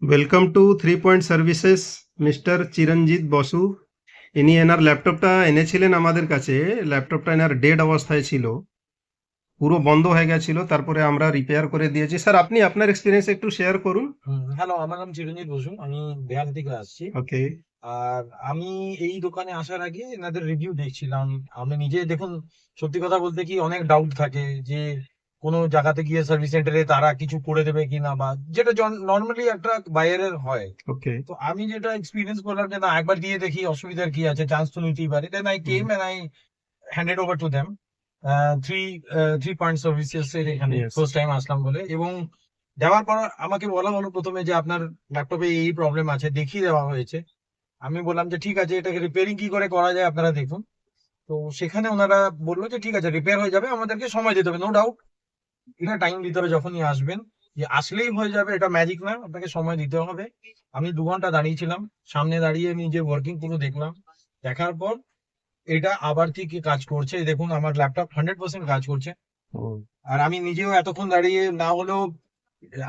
Welcome to 3 point services mister Chiranjit Basu. ইনি এনার ল্যাপটপটা এনেছিলেন আমাদের কাছে। ল্যাপটপটা এনার ডেড অবস্থায় ছিল, পুরো বন্ধ হয়ে গেছিল, তারপরে আমরা রিপেয়ার করে দিয়েছি। স্যার আপনি আপনার এক্সপিরিয়েন্স একটু শেয়ার করুন। হ্যালো, আমার নাম চিরঞ্জিত বসু। আমি বেহাল থেকে আসছি। ওকে। আর আমি এই দোকানে আসার আগে এনাদের রিভিউ দেখছিলাম। আমি নিজে দেখুন, সত্যি কথা বলতে কি অনেক ডাউট থাকে যে কোনো জায়গাতে গিয়ে সার্ভিস সেন্টারে তারা কিছু করে দেবে কিনা, বা যেটা নর্মালি একটা বায়ারের হয়। ওকে। তো আমি যেটা এক্সপিরিয়েন্স করলাম যে না, একবার দিয়ে দেখি অসুবিধার কি আছে, চান্স তো নিতেই পারে। Then I came and I handed over to them three three point services এর এখানে Yes. ফার্স্ট টাইম আসলাম বলে। এবং দেওয়ার পর আমাকে বলা হলো প্রথমে যে আপনার ল্যাপটপে এই প্রবলেম আছে, দেখিয়ে দেওয়া হয়েছে। আমি বললাম যে ঠিক আছে, এটাকে রিপেয়ারিং কি করে করা যায় আপনারা দেখুন। তো সেখানে ওনারা বললো যে ঠিক আছে, রিপেয়ার হয়ে যাবে, আমাদেরকে সময় দিতে হবে। নো ডাউট, এটা টাইম দিতে হবে। যখনই আসবেন, যে আসলেই হয়ে যাবে এটা ম্যাজিক না, আপনাকে সময় দিতে হবে। আমি 2 ঘন্টা দাঁড়িয়েছিলাম, সামনে দাঁড়িয়ে নিজে ওয়ার্কিং পুরো দেখলাম। দেখার পর এটা আবার ঠিক কাজ করছে। এই দেখুন, আমার ল্যাপটপ 100% কাজ করছে। আর আমি নিজেও এতক্ষণ দাঁড়িয়ে না হলেও,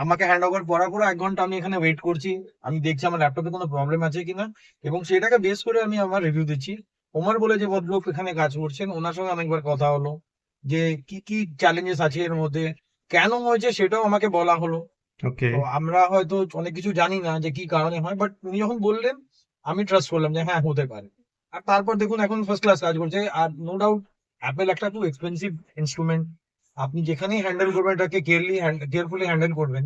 আমাকে হ্যান্ড ওভার করার পর 1 ঘন্টা আমি এখানে ওয়েট করছি। আমি দেখছি আমার ল্যাপটপে কোনো প্রবলেম আছে কিনা, এবং সেটাকে বেস করে আমি আমার রিভিউ দিচ্ছি। ওমর বলে যে ভদ্রলোক এখানে কাজ করছেন, ওনার সঙ্গে অনেকবার কথা হলো যে কি কি চ্যালেঞ্জেস আছে এর মধ্যে, কেন হয়েছে সেটাও আমাকে বলা হলো। ওকে। তো আমরা হয়তো অনেক কিছু জানি না যে কি কারণে হয়, বাট উনি যখন বললেন আমি ট্রাস্ট করলাম যে হ্যাঁ, হতে পারে। আর তারপর দেখুন এখন ফার্স্ট ক্লাস কাজ করছে। আর নো ডাউট, অ্যাপেল একটা খুব এক্সপেন্সিভ ইনস্ট্রুমেন্ট। আপনি যেখানেই হ্যান্ডেল করবেন এটাকে কেয়ারফুলি হ্যান্ডেল করবেন।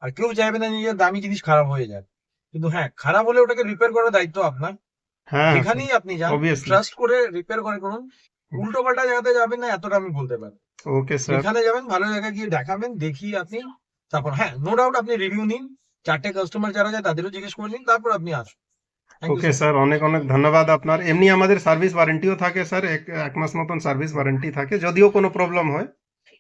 আর কেউ চাইবে না নিজের দামি জিনিস খারাপ হয়ে যায়। কিন্তু হ্যাঁ, খারাপ হলে ওটাকে রিপেয়ার করার দায়িত্ব আপনার। হ্যাঁ স্যার, যেখানেই আপনি যান, অবভিয়াসলি। ট্রাস্ট করে রিপেয়ার করে করুন। উল্টো পাল্টা জায়গাতে যাবেন না, এতটা আমি বলতে পারি। Okay sir. যেখানে যাবেন ভালো জায়গায় গিয়ে দেখাবেন, দেখিয়ে আপনি তারপর হ্যাঁ, নো ডাউট আপনি রিভিউ নিন। 4টে কাস্টমার যারা যায় তাদেরও জিজ্ঞেস করে নিন, তারপর আপনি আসুন। Thank you okay so much. Sir, অনেক অনেক ধন্যবাদ আপনার। এমনি আমাদের সার্ভিস ওয়ারেন্টিও থাকে স্যার, এক মাস মতন সার্ভিস ওয়ারেন্টি থাকে। যদিও কোনো প্রবলেম হয়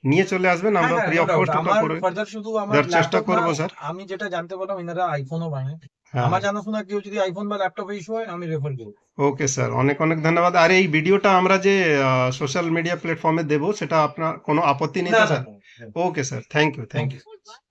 নিয়ে চলে আসবেন, হ্যাঁ আমরা হ্যাঁ, free no of doubt. Cost ওটা আমার করে ফার্দার শুধু আমার দেওয়ার চেষ্টা ল্যাপটপ না, করবো স্যার। আমি যেটা জানতে পারলাম এনারা আইফোনও বানায়। হ্যাঁ। আমার জানাশোনা কেউ যদি আইফোন বা ল্যাপটপে ইস্যু হয়, আমি রেফার করবো। ওকে স্যার, অনেক অনেক ধন্যবাদ। আর এই ভিডিওটা আমরা যে সোশ্যাল মিডিয়া প্ল্যাটফর্মে দেবো, সেটা আপনার কোনো আপত্তি নেই না তো না স্যার? না। Okay sir, thank you, thank thank you. You.